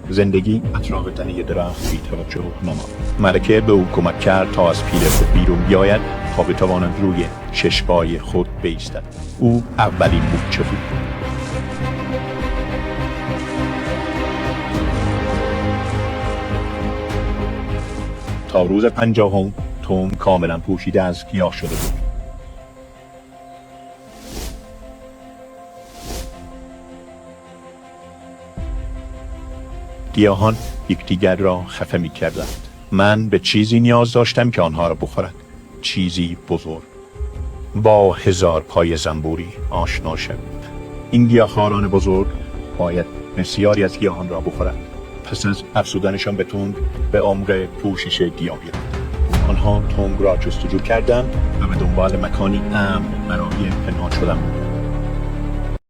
زندگی اطراف تنه درخت بی توجه نماند. ملکه به او کمک کرد تا از پیله خود بیرون بیاید تا بتواند روی چشم‌های خود بایستد. او اولین بچه بود. تا روز 50 توم کاملا پوشیده از گیاه شده بود. گیاهان یکدیگر را خفه می کردند. من به چیزی نیاز داشتم که آنها را بخورد. چیزی بزرگ. با 1000 پای زنبوری آشنا شد. این گیاهخواران بزرگ باید بسیاری از گیاهان را بخورند. پس از افزودنشان به تنگ به عمق پوشش گیاهی رفتند. آنها تنگ را جستجو کردند و به دنبال مکانی امن برای پنهان شدن